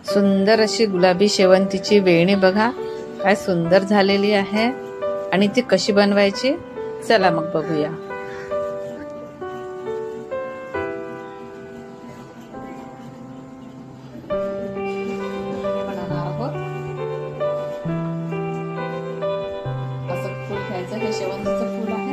सुंदर अशी गुलाबी शेवंतीची वेणी बघा, काय सुंदर झालेली आहे। आणि ती कशी बनवायची चला मग बघूया। असं फूल घ्यायचं, हे शेवंतीचं फूल आहे।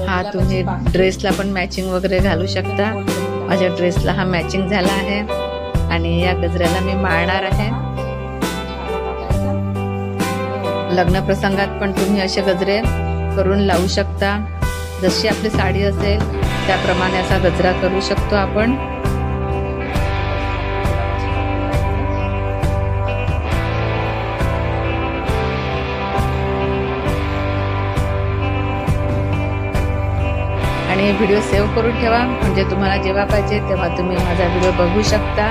हा तुम्ही ड्रेसला पण मॅचिंग वगैरे घालू शकता। माझ्या ड्रेसला हा मॅचिंग झाला आहे आणि या गजऱ्याला मी माळणार आहे। लग्न प्रसंगात पण तुम्ही असे गजरे करून लावू शकता। जशी आपली साडी असेल त्याप्रमाणे असा गजरा करू शकतो आपण। आणि व्हिडिओ सेव्ह करून ठेवा, म्हणजे तुम्हाला जेव्हा पाहिजे तेव्हा तुम्ही माझा व्हिडिओ बघू शकता।